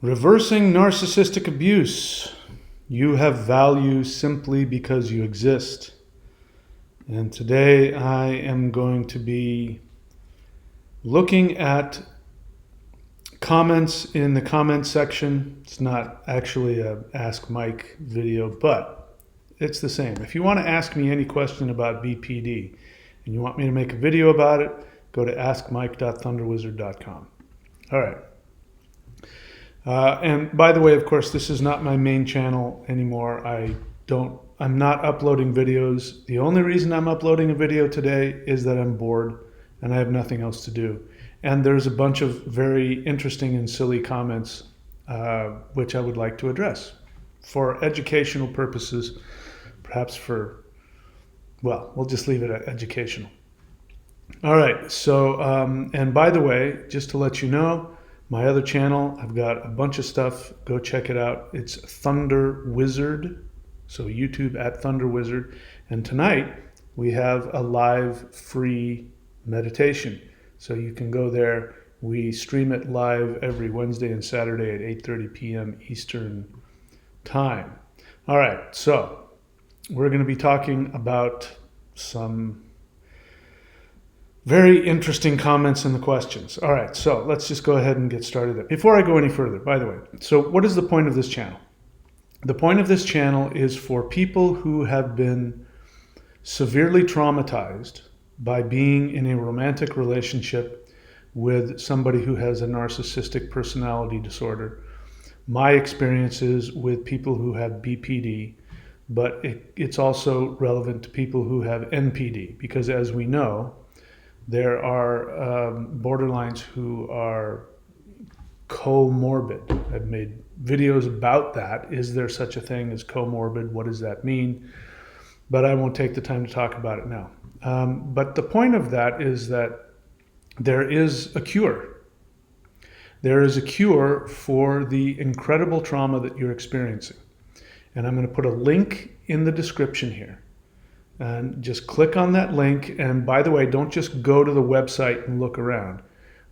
Reversing narcissistic abuse. You have value simply because you exist. And today I am going to be looking at comments in the comment section. It's not actually a Ask Mike video, but it's the same. If you want to ask me any question about BPD and you want me to make a video about it, go to askmike.thunderwizard.com. All right. And by the way, of course, this is not my main channel anymore. I'm not uploading videos. The only reason I'm uploading a video today is that I'm bored and I have nothing else to do. And there's a bunch of very interesting and silly comments, which I would like to address for educational purposes, perhaps we'll just leave it at educational. All right. So, and by the way, just to let you know, my other channel, I've got a bunch of stuff. Go check it out. It's Thunder Wizard. So YouTube at Thunder Wizard. And tonight we have a live free meditation. So you can go there. We stream it live every Wednesday and Saturday at 8:30 p.m. Eastern Time. All right. So we're going to be talking about some very interesting comments in the questions. All right, so let's just go ahead and get started. Before I go any further, by the way, so what is the point of this channel? The point of this channel is for people who have been severely traumatized by being in a romantic relationship with somebody who has a narcissistic personality disorder. My experiences with people who have BPD, but it's also relevant to people who have NPD, because as we know, there are borderlines who are comorbid. I've made videos about that. Is there such a thing as comorbid? What does that mean? But I won't take the time to talk about it now. But the point of that is that there is a cure. There is a cure for the incredible trauma that you're experiencing. And I'm going to put a link in the description here. And just click on that link. And by the way, don't just go to the website and look around.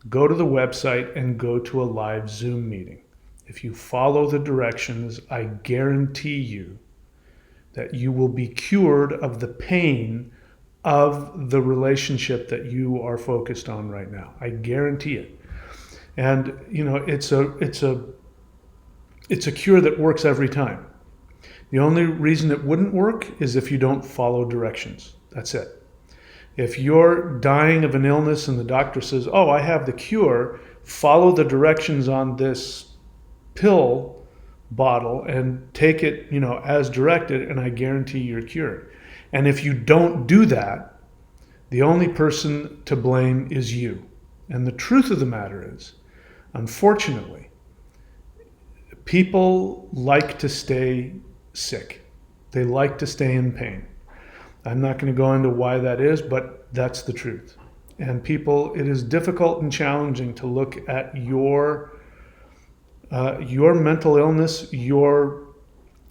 Go to the website and go to a live Zoom meeting. If you follow the directions, I guarantee you that you will be cured of the pain of the relationship that you are focused on right now. I guarantee it. And you know, it's a cure that works every time. The only reason it wouldn't work is if you don't follow directions. That's it. If you're dying of an illness and the doctor says, oh, I have the cure, follow the directions on this pill bottle and take it, as directed, and I guarantee you're cured. And if you don't do that, the only person to blame is you. And the truth of the matter is, unfortunately, people like to stay sick. They like to stay in pain. I'm not going to go into why that is, but that's the truth. And people, it is difficult and challenging to look at your mental illness, your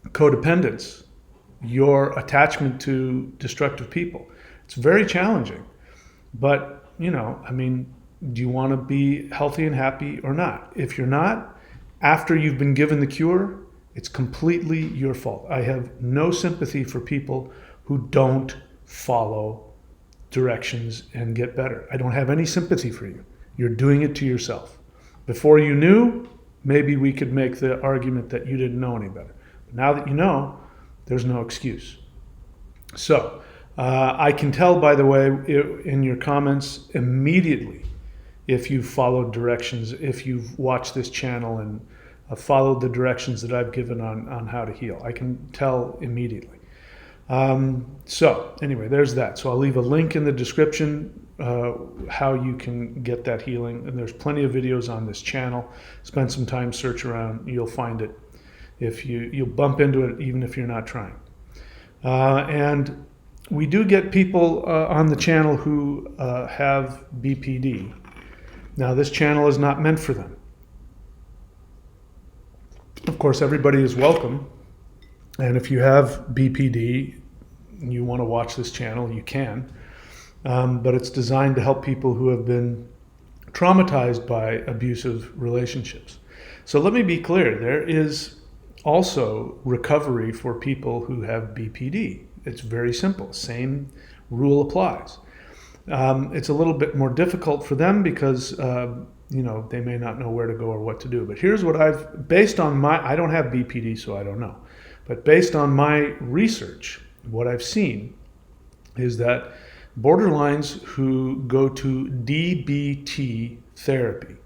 codependence, your attachment to destructive people. It's very challenging. But, do you want to be healthy and happy or not? If you're not, after you've been given the cure, it's completely your fault. I have no sympathy for people who don't follow directions and get better. I don't have any sympathy for you. You're doing it to yourself. Before you knew, maybe we could make the argument that you didn't know any better. But now that you know, there's no excuse. So I can tell, by the way, in your comments immediately, if you've followed directions, if you've watched this channel and followed the directions that I've given on how to heal. I can tell immediately. So anyway, there's that. So I'll leave a link in the description how you can get that healing. And there's plenty of videos on this channel. Spend some time, search around. You'll find it. You'll bump into it even if you're not trying. And we do get people on the channel who have BPD. Now, this channel is not meant for them. Of course, everybody is welcome. And if you have BPD and you want to watch this channel, you can. But it's designed to help people who have been traumatized by abusive relationships. So let me be clear. There is also recovery for people who have BPD. It's very simple. Same rule applies. It's a little bit more difficult for them because they may not know where to go or what to do. But here's what based on I don't have BPD, so I don't know. But based on my research, what I've seen is that borderlines who go to DBT therapy,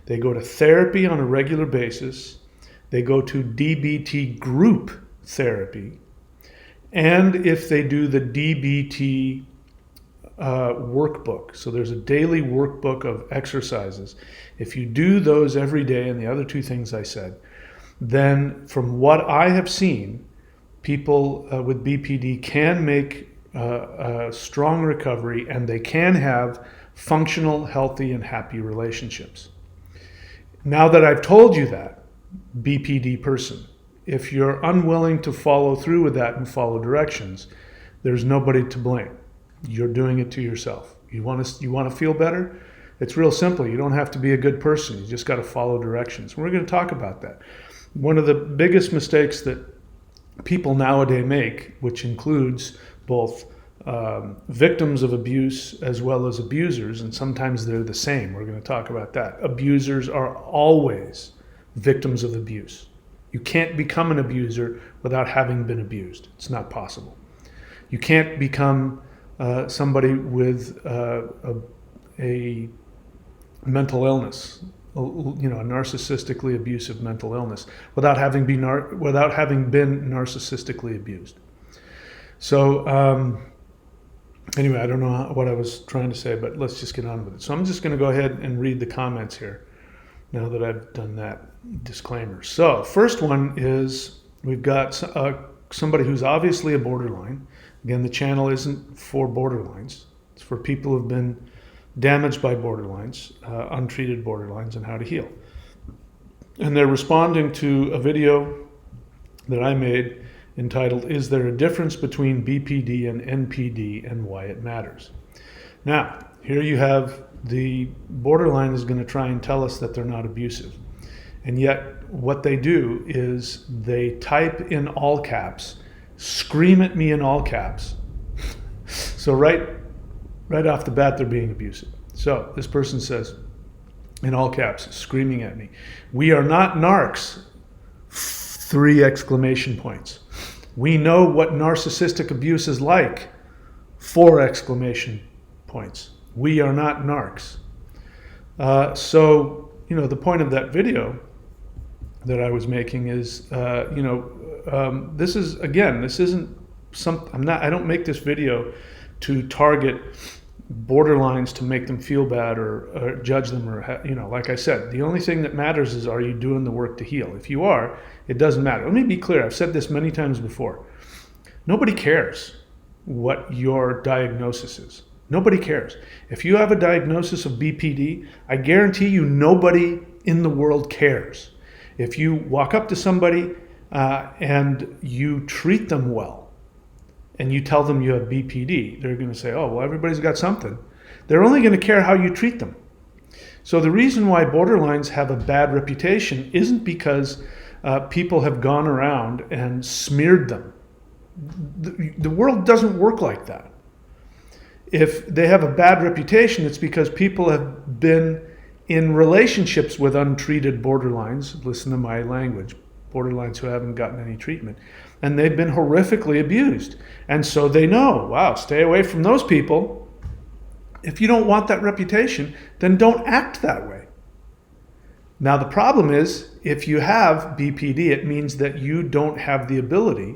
they go to therapy on a regular basis, they go to DBT group therapy, and if they do the DBT workbook, so there's a daily workbook of exercises. If you do those every day and the other two things I said, then from what I have seen, people with BPD can make a strong recovery, and they can have functional, healthy, and happy relationships. Now that I've told you that, BPD person, if you're unwilling to follow through with that and follow directions, there's nobody to blame. You're doing it to yourself. You want to feel better? It's real simple. You don't have to be a good person. You just got to follow directions. We're going to talk about that. One of the biggest mistakes that people nowadays make, which includes both victims of abuse as well as abusers, and sometimes they're the same. We're going to talk about that. Abusers are always victims of abuse. You can't become an abuser without having been abused. It's not possible. You can't become somebody with a mental illness, a narcissistically abusive mental illness, without having been narcissistically abused. So anyway, I don't know what I was trying to say, but let's just get on with it. So I'm just going to go ahead and read the comments here now that I've done that disclaimer. So first one is we've got somebody who's obviously a borderline. Again, the channel isn't for borderlines. It's for people who've been damaged by borderlines, untreated borderlines, and how to heal. And they're responding to a video that I made entitled, "Is there a difference between BPD and NPD and why it matters?" Now, here you have the borderline is going to try and tell us that they're not abusive. And yet what they do is they type in all caps, scream at me in all caps. So right off the bat, they're being abusive. So this person says, in all caps, screaming at me, "We are not narcs," 3 exclamation points. "We know what narcissistic abuse is like," 4 exclamation points. "We are not narcs." So, the point of that video that I was making is, this isn't I don't make this video to target borderlines to make them feel bad or judge them or, like I said, the only thing that matters is, are you doing the work to heal? If you are, it doesn't matter. Let me be clear. I've said this many times before. Nobody cares what your diagnosis is. Nobody cares. If you have a diagnosis of BPD, I guarantee you nobody in the world cares. If you walk up to somebody and you treat them well, and you tell them you have BPD, they're going to say, "Oh, well, everybody's got something." They're only going to care how you treat them. So the reason why borderlines have a bad reputation isn't because people have gone around and smeared them. The world doesn't work like that. If they have a bad reputation, it's because people have been in relationships with untreated borderlines. Listen to my language. Borderlines who haven't gotten any treatment. And they've been horrifically abused. And so they know, wow, stay away from those people. If you don't want that reputation, then don't act that way. Now, the problem is, if you have BPD, it means that you don't have the ability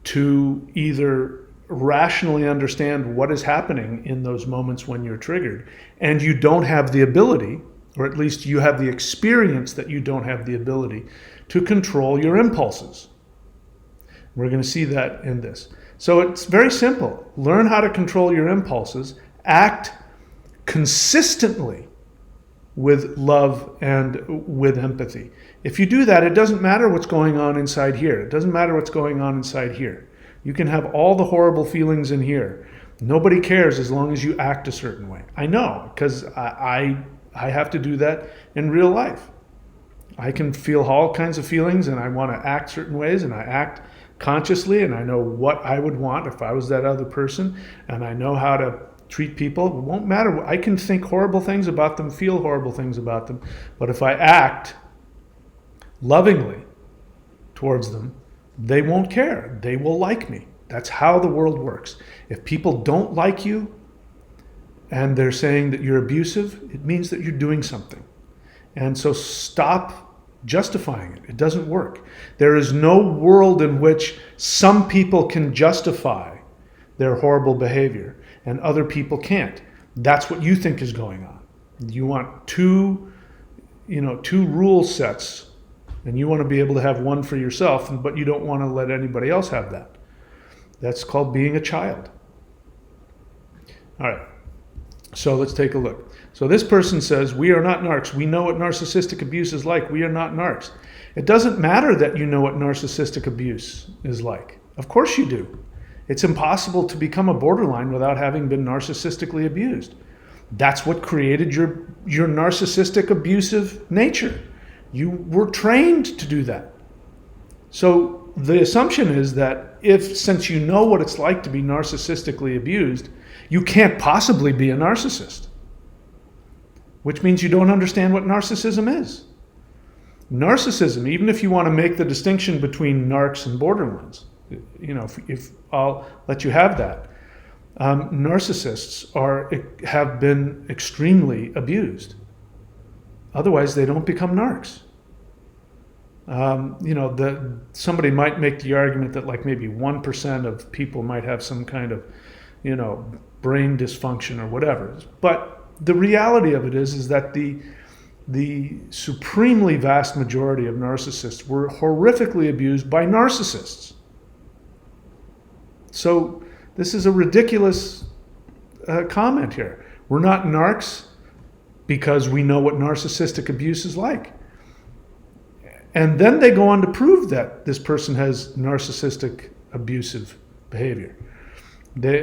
to either rationally understand what is happening in those moments when you're triggered, and you don't have the ability, or at least you have the experience that you don't have the ability to control your impulses. We're going to see that in this. So it's very simple. Learn how to control your impulses. Act consistently with love and with empathy. If you do that, it doesn't matter what's going on inside here. It doesn't matter what's going on inside here. You can have all the horrible feelings in here. Nobody cares as long as you act a certain way. I know, because I have to do that in real life. I can feel all kinds of feelings, and I want to act certain ways, and I act consciously, and I know what I would want if I was that other person, and I know how to treat people. It won't matter. I can think horrible things about them, feel horrible things about them, but if I act lovingly towards them, they won't care. They will like me. That's how the world works. If people don't like you and they're saying that you're abusive, it means that you're doing something. And so stop justifying it. It doesn't work. There is no world in which some people can justify their horrible behavior and other people can't. That's what you think is going on. You want two rule sets, and you want to be able to have one for yourself, but you don't want to let anybody else have that. That's called being a child. All right. So let's take a look. So this person says, we are not narcs. We know what narcissistic abuse is like. We are not narcs. It doesn't matter that you know what narcissistic abuse is like. Of course you do. It's impossible to become a borderline without having been narcissistically abused. That's what created your narcissistic abusive nature. You were trained to do that. So the assumption is that since you know what it's like to be narcissistically abused, you can't possibly be a narcissist, which means you don't understand what narcissism is. Narcissism, even if you want to make the distinction between narcs and borderlines, if I'll let you have that, narcissists have been extremely abused. Otherwise, they don't become narcs. Somebody might make the argument that like maybe 1% of people might have some kind of, brain dysfunction or whatever. But the reality of it is that the supremely vast majority of narcissists were horrifically abused by narcissists. So this is a ridiculous comment here. We're not narcs because we know what narcissistic abuse is like. And then they go on to prove that this person has narcissistic abusive behavior.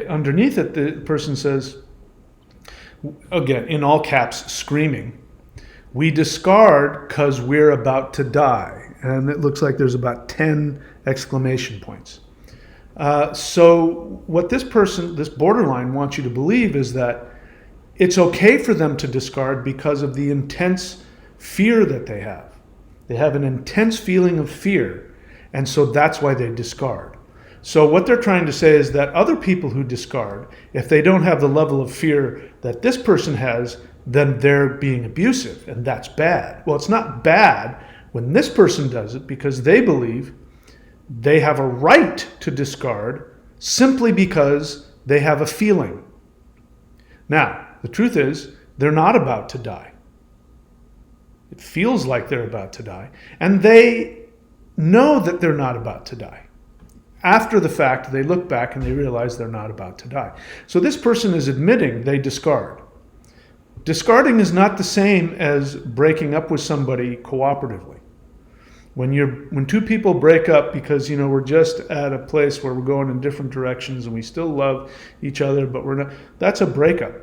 Underneath it, the person says, again, in all caps, screaming, we discard because we're about to die. And it looks like there's about 10 exclamation points. So what this borderline wants you to believe is that it's okay for them to discard because of the intense fear that they have. They have an intense feeling of fear, and so that's why they discard. So what they're trying to say is that other people who discard, if they don't have the level of fear that this person has, then they're being abusive, and that's bad. Well, it's not bad when this person does it because they believe they have a right to discard simply because they have a feeling. Now, the truth is, they're not about to die. It feels like they're about to die, and they know that they're not about to die. After the fact, they look back and they realize they're not about to die. So this person is admitting they discard. Discarding is not the same as breaking up with somebody cooperatively. When two people break up because we're just at a place where we're going in different directions and we still love each other, but we're not, that's a breakup.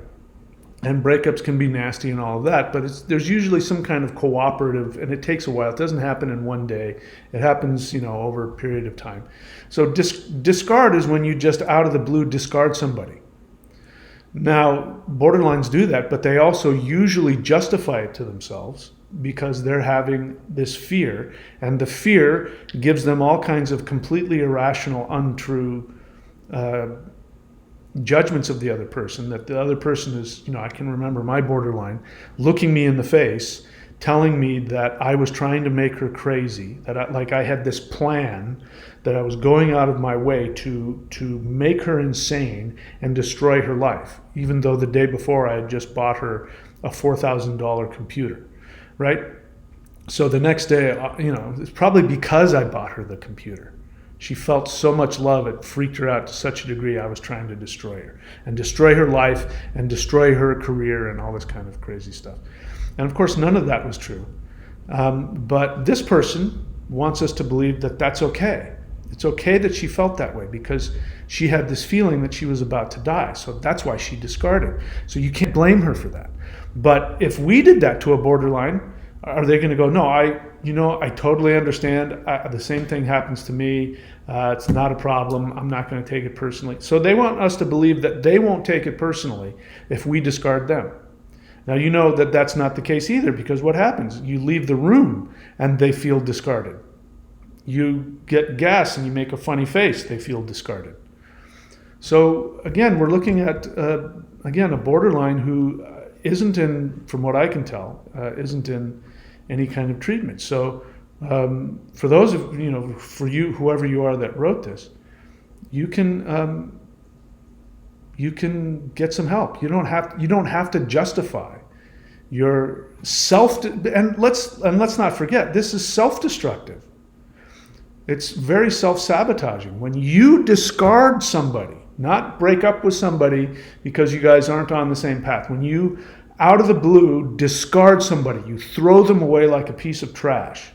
And breakups can be nasty and all of that, but there's usually some kind of cooperative, and it takes a while. It doesn't happen in one day. It happens, over a period of time. So discard is when you just out of the blue discard somebody. Now, borderlines do that, but they also usually justify it to themselves because they're having this fear, and the fear gives them all kinds of completely irrational, untrue judgments of the other person, that the other person is, I can remember my borderline looking me in the face, telling me that I was trying to make her crazy, that I had this plan, that I was going out of my way to make her insane and destroy her life, even though the day before I had just bought her a $4,000 computer, right? So the next day, it's probably because I bought her the computer. She felt so much love, it freaked her out to such a degree I was trying to destroy her and destroy her life and destroy her career and all this kind of crazy stuff. And of course, none of that was true. But this person wants us to believe that that's okay. It's okay that she felt that way because she had this feeling that she was about to die. So that's why she discarded. So you can't blame her for that. But if we did that to a borderline, Are they going to go, no, I totally understand. The same thing happens to me. It's not a problem. I'm not going to take it personally. So they want us to believe that they won't take it personally if we discard them. Now, you know that that's not the case either, because what happens? You leave the room and they feel discarded. You get gas and you make a funny face, they feel discarded. So again, we're looking at, a borderline who isn't in, from what I can tell, isn't in any kind of treatment. So for those of, for you, whoever you are that wrote this, you can get some help. You don't have to justify your self, and let's not forget, this is self-destructive. It's very self-sabotaging. When you discard somebody, not break up with somebody because you guys aren't on the same path. When you, out of the blue, discard somebody, you throw them away like a piece of trash,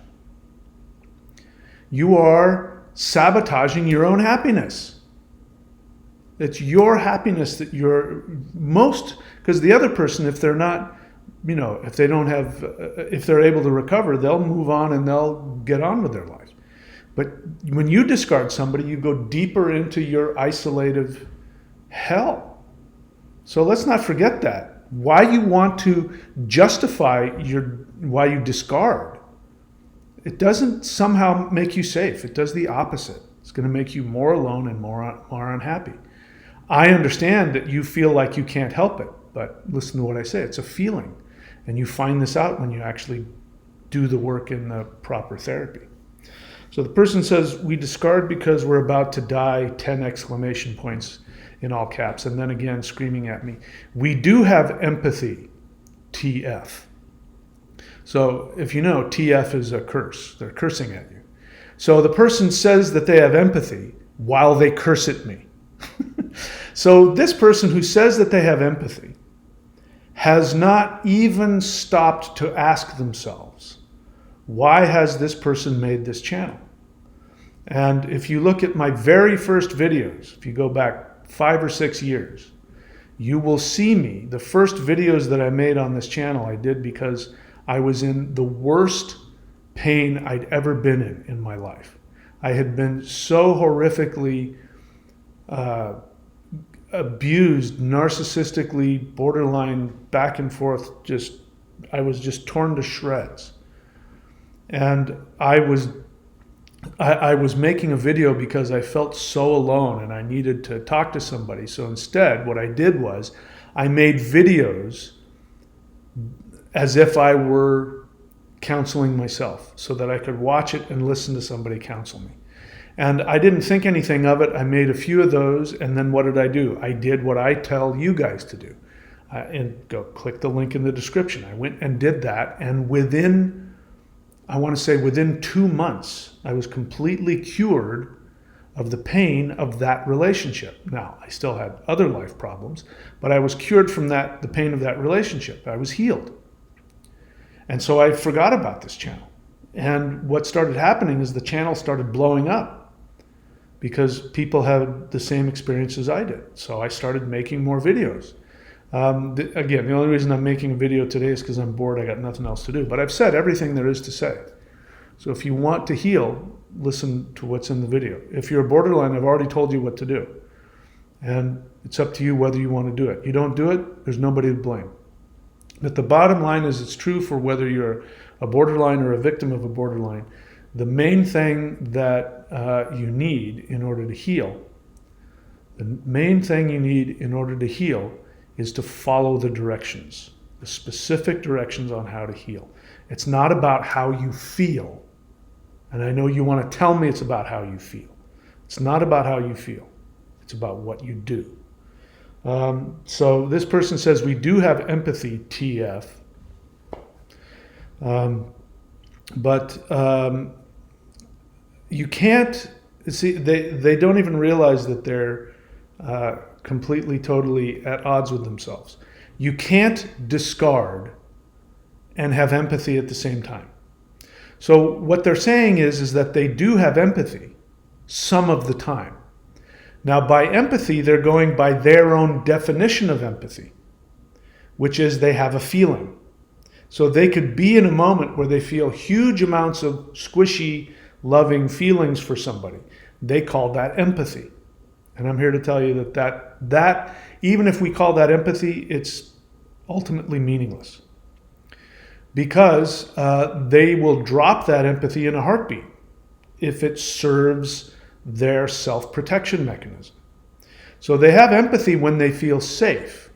you are sabotaging your own happiness. It's your happiness that you're most, because the other person, if they're not, if they don't have, if they're able to recover, they'll move on and they'll get on with their lives. But when you discard somebody, you go deeper into your isolative hell. So let's not forget that. Why you want to justify why you discard, it doesn't somehow make you safe. It does the opposite. It's going to make you more alone and more unhappy. I understand that you feel like you can't help it, but listen to what I say. It's a feeling. And you find this out when you actually do the work in the proper therapy. So the person says, we discard because we're about to die, 10 exclamation points in all caps, and then again screaming at me. We do have empathy, TF. So if you know, TF is a curse. They're cursing at you. So the person says that they have empathy while they curse at me. So this person who says that they have empathy has not even stopped to ask themselves, why has this person made this channel? And if you look at my very first videos, if you go back 5 or 6 years, you will see me, the first videos that I made on this channel, I did because I was in the worst pain I'd ever been in my life. I had been so horrifically abused, narcissistically, borderline, back and forth, I was just torn to shreds. And I was making a video because I felt so alone and I needed to talk to somebody. So instead, what I did was I made videos as if I were counseling myself so that I could watch it and listen to somebody counsel me. And I didn't think anything of it. I made a few of those, and then what did I do? I did what I tell you guys to do. And go click the link in the description. I went and did that, and within 2 months, I was completely cured of the pain of that relationship. Now, I still had other life problems, but I was cured from the pain of that relationship. I was healed. And so I forgot about this channel. And what started happening is the channel started blowing up because people had the same experience as I did. So I started making more videos. Again, the only reason I'm making a video today is because I'm bored. I got nothing else to do. But I've said everything there is to say. So if you want to heal, listen to what's in the video. If you're a borderline, I've already told you what to do. And it's up to you whether you want to do it. You don't do it, there's nobody to blame. But the bottom line is it's true for whether you're a borderline or a victim of a borderline. The main thing that you need in order to heal, is to follow the directions, the specific directions on how to heal. It's not about how you feel. And I know you want to tell me it's about how you feel. It's not about how you feel. It's about what you do. So this person says, we do have empathy, TF. But you can't, see, they don't even realize that they're completely, totally at odds with themselves. You can't discard and have empathy at the same time. So what they're saying is that they do have empathy some of the time. Now, by empathy, they're going by their own definition of empathy, which is they have a feeling. So they could be in a moment where they feel huge amounts of squishy, loving feelings for somebody. They call that empathy. And I'm here to tell you that even if we call that empathy, it's ultimately meaningless. Because they will drop that empathy in a heartbeat if it serves their self-protection mechanism. So they have empathy when they feel safe.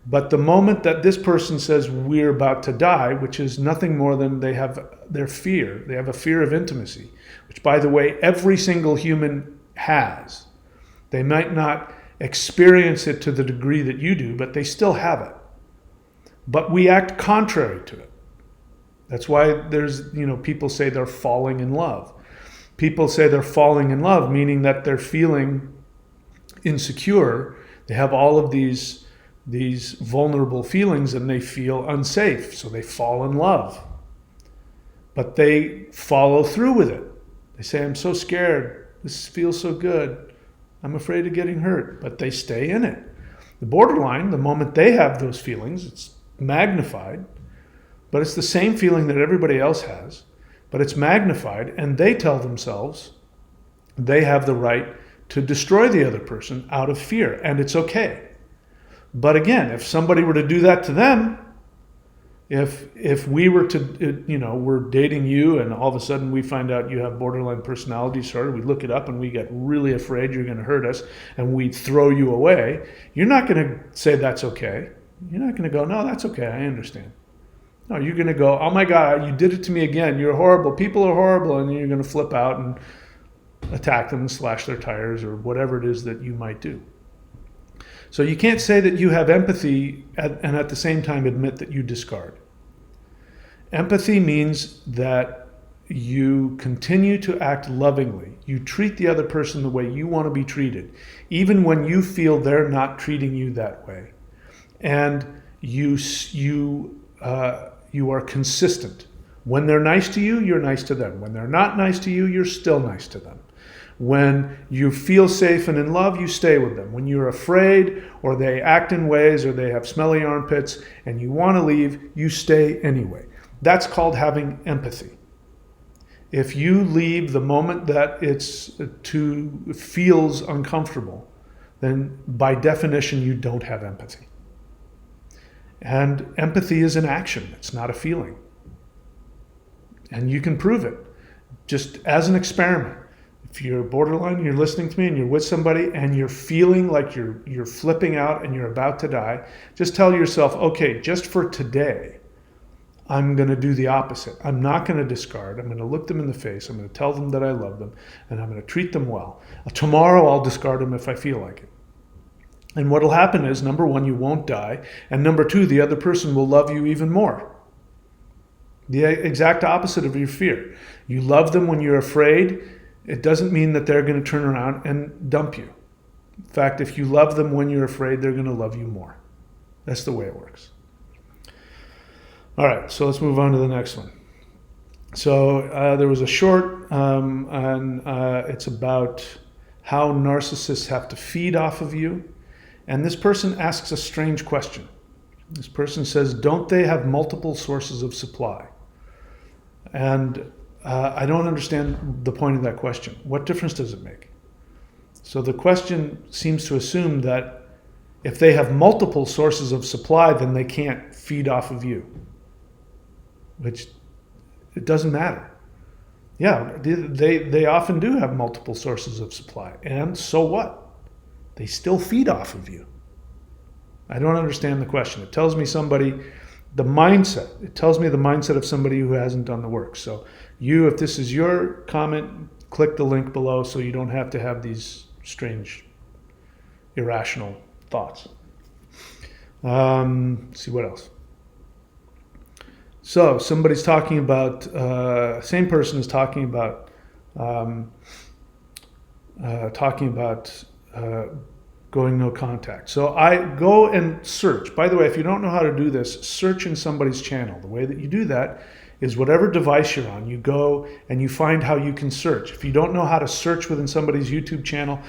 But the moment that this person says, we're about to die, which is nothing more than they have their fear. They have a fear of intimacy, which, by the way, every single human has. They might not experience it to the degree that you do, but they still have it. But we act contrary to it. That's why there's, people say they're falling in love. People say they're falling in love, meaning that they're feeling insecure. They have all of these vulnerable feelings and they feel unsafe, so they fall in love. But they follow through with it. They say, I'm so scared. This feels so good. I'm afraid of getting hurt. But they stay in it. The borderline, the moment they have those feelings, it's magnified, but it's the same feeling that everybody else has, but it's magnified, and they tell themselves they have the right to destroy the other person out of fear, and it's okay. But again, if somebody were to do that to them, if we were to, we're dating you and all of a sudden we find out you have borderline personality disorder, we look it up and we get really afraid you're going to hurt us and we throw you away, you're not going to say that's okay. You're not going to go, no, that's okay, I understand. No, you're going to go, oh my God, you did it to me again. You're horrible. People are horrible. And then you're going to flip out and attack them and slash their tires or whatever it is that you might do. So you can't say that you have empathy and at the same time admit that you discard. Empathy means that you continue to act lovingly. You treat the other person the way you want to be treated, even when you feel they're not treating you that way. And you are consistent. When they're nice to you, you're nice to them. When they're not nice to you, you're still nice to them. When you feel safe and in love, you stay with them. When you're afraid or they act in ways or they have smelly armpits and you want to leave, you stay anyway. That's called having empathy. If you leave the moment that it feels uncomfortable, then by definition, you don't have empathy. And empathy is an action. It's not a feeling. And you can prove it just as an experiment. If you're borderline, you're listening to me and you're with somebody and you're feeling like you're flipping out and you're about to die, just tell yourself, okay, just for today, I'm going to do the opposite. I'm not going to discard. I'm going to look them in the face. I'm going to tell them that I love them and I'm going to treat them well. Tomorrow I'll discard them if I feel like it. And what will happen is, number one, you won't die. And number two, the other person will love you even more. The exact opposite of your fear. You love them when you're afraid. It doesn't mean that they're going to turn around and dump you. In fact, if you love them when you're afraid, they're going to love you more. That's the way it works. All right, so let's move on to the next one. So there was a short, and it's about how narcissists have to feed off of you. And this person asks a strange question. This person says, don't they have multiple sources of supply? And I don't understand the point of that question. What difference does it make? So the question seems to assume that if they have multiple sources of supply, then they can't feed off of you, which it doesn't matter. Yeah, they often do have multiple sources of supply. And so what? They still feed off of you. I don't understand the question. It tells me the mindset. It tells me the mindset of somebody who hasn't done the work. So if this is your comment, click the link below so you don't have to have these strange, irrational thoughts. Let's see what else. So somebody's talking about, same person is talking about going no contact. So I go and search. By the way, if you don't know how to do this, search in somebody's channel. The way that you do that is whatever device you're on, you go and you find how you can search. If you don't know how to search within somebody's YouTube channel,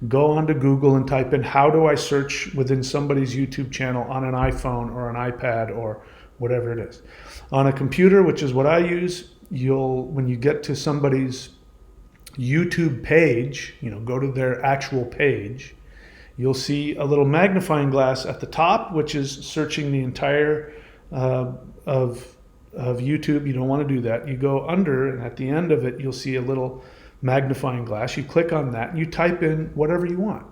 go onto Google and type in, how do I search within somebody's YouTube channel on an iPhone or an iPad or whatever it is. On a computer, which is what I use, when you get to somebody's YouTube page, go to their actual page, you'll see a little magnifying glass at the top, which is searching the entire of YouTube. You don't want to do that. You go under, and at the end of it, you'll see a little magnifying glass. You click on that, and you type in whatever you want.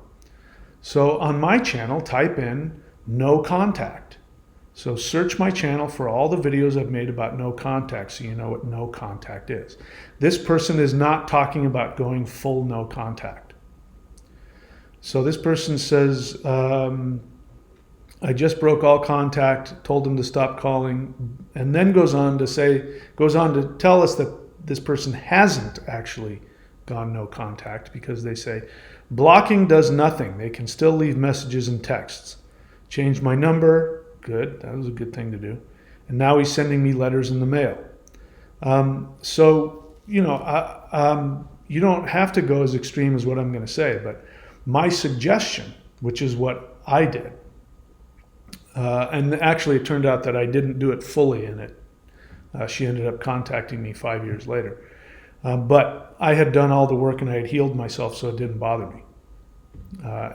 So on my channel, type in no contact. So search my channel for all the videos I've made about no contact, so you know what no contact is. This person is not talking about going full no contact. So this person says, I just broke all contact, told them to stop calling, and then goes on to tell us that this person hasn't actually gone no contact, because they say, blocking does nothing. They can still leave messages and texts. Changed my number. Good. That was a good thing to do. And now he's sending me letters in the mail. You don't have to go as extreme as what I'm going to say, but my suggestion, which is what I did, and actually it turned out that I didn't do it fully in it. She ended up contacting me 5 years later. But I had done all the work and I had healed myself, so it didn't bother me.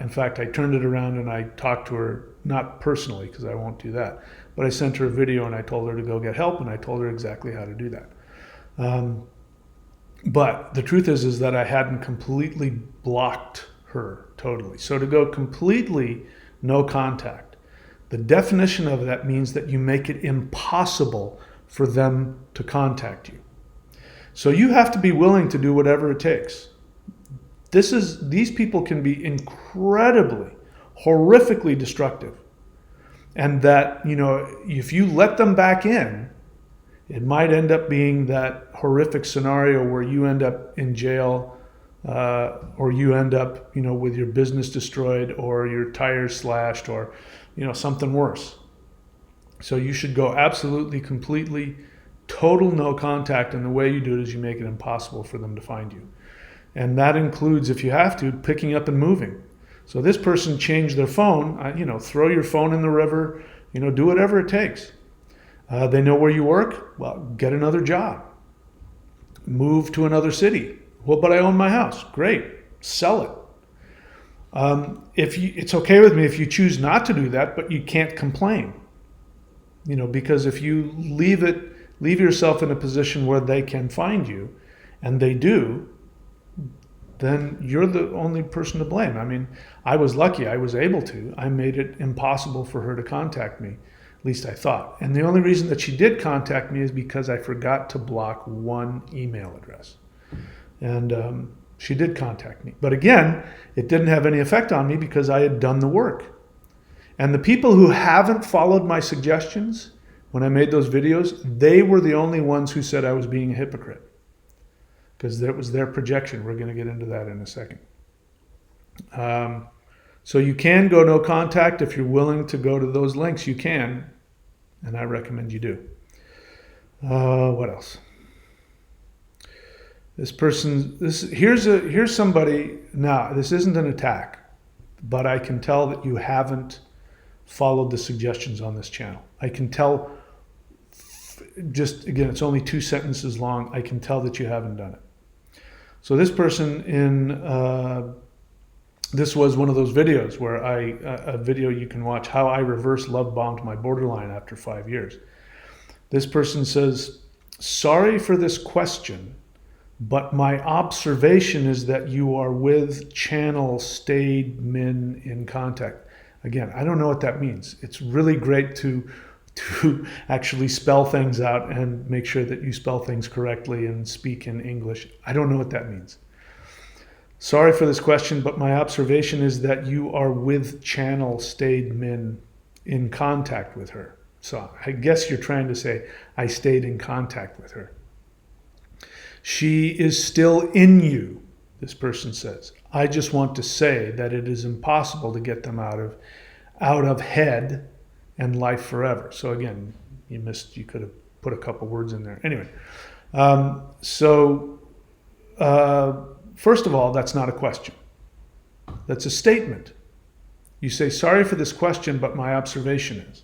In fact, I turned it around and I talked to her, not personally, because I won't do that, but I sent her a video and I told her to go get help, and I told her exactly how to do that. But the truth is that I hadn't completely blocked her totally. So to go completely no contact, the definition of that means that you make it impossible for them to contact you. So you have to be willing to do whatever it takes. These people can be incredibly, horrifically destructive. And that, if you let them back in, it might end up being that horrific scenario where you end up in jail, or you end up, with your business destroyed, or your tires slashed, or, something worse. So you should go absolutely, completely, total no contact. And the way you do it is you make it impossible for them to find you. And that includes, if you have to, picking up and moving. So this person changed their phone, throw your phone in the river, do whatever it takes. They know where you work. Well, get another job. Move to another city. Well, but I own my house. Great. Sell it. It's okay with me if you choose not to do that, but you can't complain. Because if you leave yourself in a position where they can find you, and they do, then you're the only person to blame. I mean, I was lucky. I was able to. I made it impossible for her to contact me. At least I thought. And the only reason that she did contact me is because I forgot to block one email address. And she did contact me. But again, it didn't have any effect on me because I had done the work. And the people who haven't followed my suggestions when I made those videos, they were the only ones who said I was being a hypocrite. Because that was their projection. We're going to get into that in a second. So you can go no contact. If you're willing to go to those links, you can. And I recommend you do. What else? Here's somebody. Now, this isn't an attack, but I can tell that you haven't followed the suggestions on this channel. I can tell, again, it's only 2 sentences long. I can tell that you haven't done it. So this person this was one of those videos where a video you can watch, how I reverse love bombed my borderline after 5 years. This person says, sorry for this question, but my observation is that you are with channel stayed min in contact. Again, I don't know what that means. It's really great to actually spell things out and make sure that you spell things correctly and speak in English. I don't know what that means. Sorry for this question, but my observation is that you are with channel stayed min in contact with her. So I guess you're trying to say I stayed in contact with her. She is still in you, this person says. I just want to say that it is impossible to get them out of head and life forever. So again, you could have put a couple words in there. Anyway, first of all, that's not a question. That's a statement. You say, sorry for this question, but my observation is.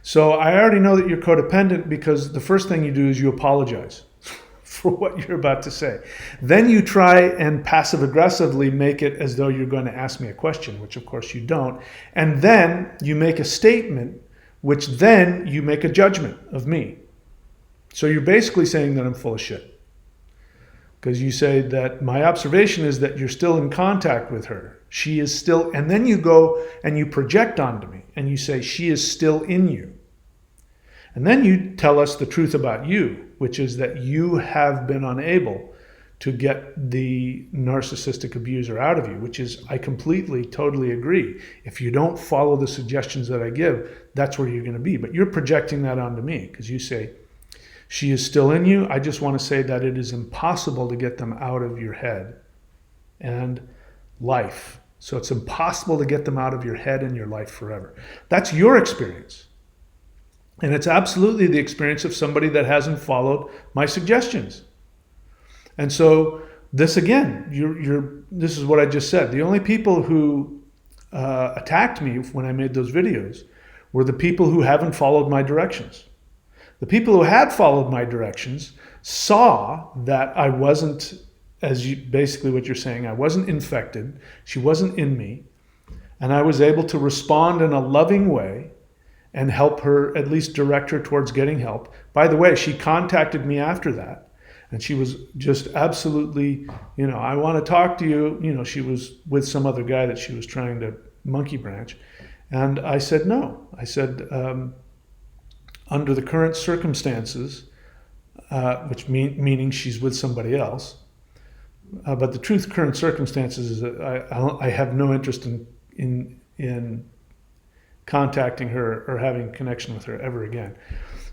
So I already know that you're codependent because the first thing you do is you apologize for what you're about to say. Then you try and passive aggressively make it as though you're going to ask me a question, which of course you don't. And then you make a statement, which then you make a judgment of me. So you're basically saying that I'm full of shit. Because you say that my observation is that you're still in contact with her. She is still, and then you go and you project onto me and you say she is still in you. And then you tell us the truth about you, which is that you have been unable to get the narcissistic abuser out of you, which is, I completely, totally agree. If you don't follow the suggestions that I give, that's where you're going to be. But you're projecting that onto me because you say, she is still in you. I just want to say that it is impossible to get them out of your head and life. So it's impossible to get them out of your head and your life forever. That's your experience. And it's absolutely the experience of somebody that hasn't followed my suggestions. And so this again, this is what I just said. The only people who attacked me when I made those videos were the people who haven't followed my directions. The people who had followed my directions saw that I wasn't, basically what you're saying, I wasn't infected, she wasn't in me, and I was able to respond in a loving way and help her, at least direct her towards getting help. By the way, she contacted me after that, and she was just absolutely, I want to talk to you. She was with some other guy that she was trying to monkey branch. And I said, no. I said, under the current circumstances, which meaning she's with somebody else, but the truth, current circumstances is that I have no interest in contacting her or having a connection with her ever again.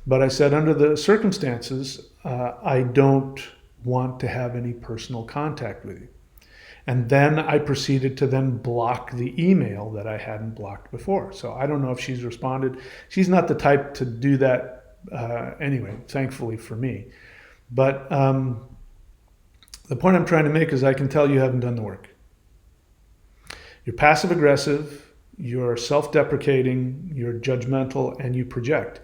But I said, under the circumstances, I don't want to have any personal contact with you. And then I proceeded to then block the email that I hadn't blocked before. So I don't know if she's responded. She's not the type to do that anyway, thankfully for me. But the point I'm trying to make is I can tell you haven't done the work. You're passive aggressive, you're self-deprecating, you're judgmental, and you project.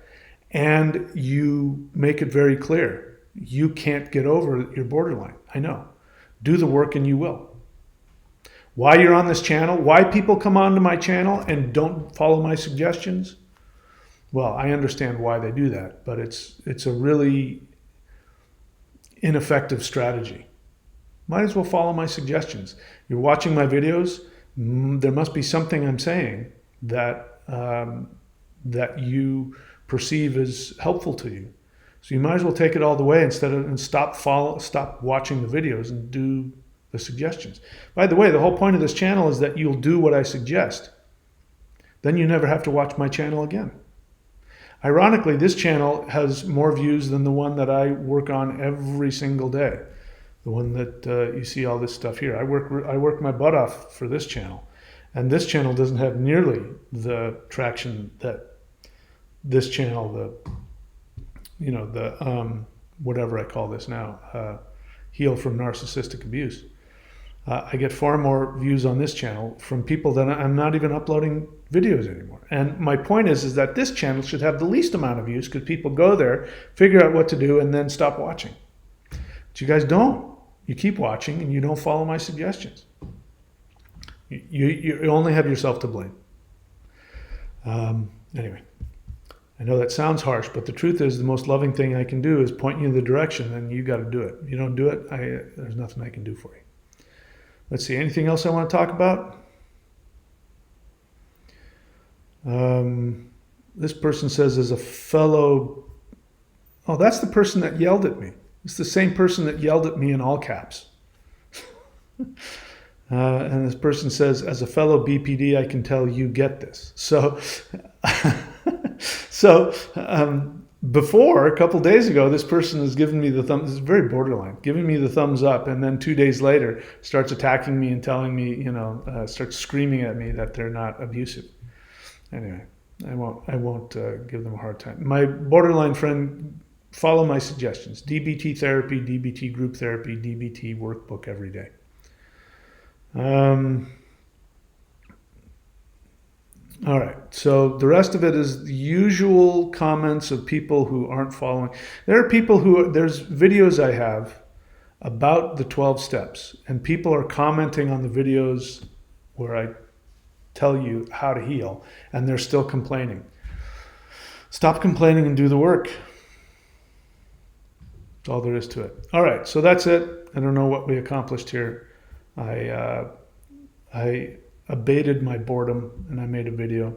And you make it very clear. You can't get over your borderline. I know. Do the work and you will. Why you're on this channel, why people come onto my channel and don't follow my suggestions, well, I understand why they do that, but it's a really ineffective strategy. Might as well follow my suggestions. You're watching my videos, there must be something I'm saying that that you perceive as helpful to you. So you might as well take it all the way and stop watching the videos and do the suggestions. By the way, the whole point of this channel is that you'll do what I suggest. Then you never have to watch my channel again. Ironically, this channel has more views than the one that I work on every single day. The one that you see all this stuff here. I work my butt off for this channel. And this channel doesn't have nearly the traction that this channel, whatever I call this now, Heal from Narcissistic Abuse. I get far more views on this channel from people that I'm not even uploading videos anymore. And my point is that this channel should have the least amount of views because people go there, figure out what to do, and then stop watching. But you guys don't. You keep watching and you don't follow my suggestions. You only have yourself to blame. Anyway, I know that sounds harsh, but the truth is the most loving thing I can do is point you in the direction, and you got to do it. If you don't do it, there's nothing I can do for you. Let's see, anything else I want to talk about? This person says, as a fellow, oh, that's the person that yelled at me. It's the same person that yelled at me in all caps. And this person says, as a fellow BPD, I can tell you get this. So, before, a couple days ago, this person has given me the thumbs, this is very borderline, giving me the thumbs up, and then 2 days later starts attacking me and telling me, starts screaming at me that they're not abusive. Anyway, I won't give them a hard time. My borderline friend, follow my suggestions. DBT therapy, DBT group therapy, DBT workbook every day. All right. So the rest of it is the usual comments of people who aren't following. There are people who, there's videos I have about the 12 steps, and people are commenting on the videos where I tell you how to heal, and they're still complaining. Stop complaining and do the work. That's all there is to it. All right. So that's it. I don't know what we accomplished here. I abated my boredom and I made a video.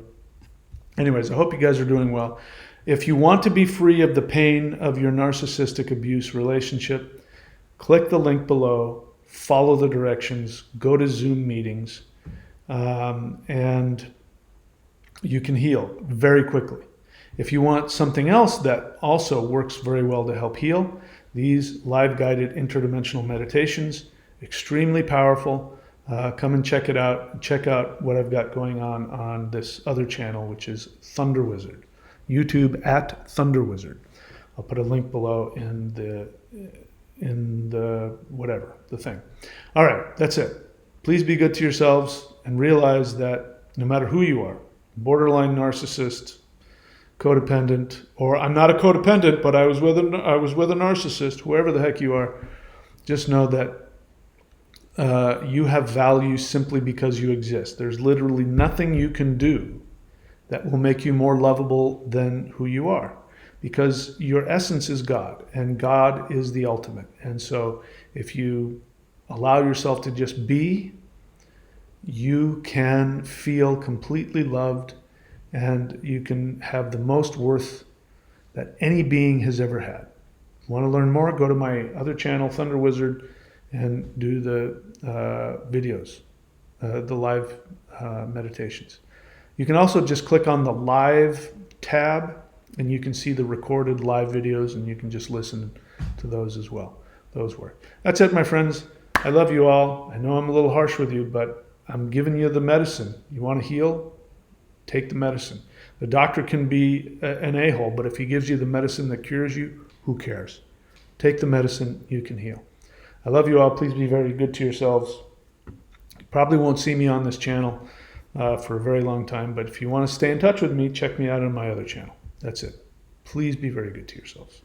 Anyways, I hope you guys are doing well. If you want to be free of the pain of your narcissistic abuse relationship, click the link below, follow the directions, go to Zoom meetings, and you can heal very quickly. If you want something else that also works very well to help heal, these live guided interdimensional meditations, extremely powerful. Come and check it out. Check out what I've got going on this other channel, which is Thunder Wizard. YouTube at Thunder Wizard. I'll put a link below in the whatever, the thing. All right, that's it. Please be good to yourselves and realize that no matter who you are, borderline narcissist, codependent, or I'm not a codependent, but I was with a narcissist, whoever the heck you are, just know that you have value simply because you exist. There's literally nothing you can do that will make you more lovable than who you are, because your essence is God, and God is the ultimate. And so if you allow yourself to just be, you can feel completely loved, and you can have the most worth that any being has ever had. Want to learn more? Go to my other channel, Thunder Wizard, and do the videos, the live meditations. You can also just click on the live tab and you can see the recorded live videos, and you can just listen to those as well. Those work. That's it, my friends. I love you all. I know I'm a little harsh with you, but I'm giving you the medicine. You want to heal? Take the medicine. The doctor can be an a-hole, but if he gives you the medicine that cures you, who cares? Take the medicine, you can heal. I love you all. Please be very good to yourselves. You probably won't see me on this channel for a very long time, but if you want to stay in touch with me, check me out on my other channel. That's it. Please be very good to yourselves.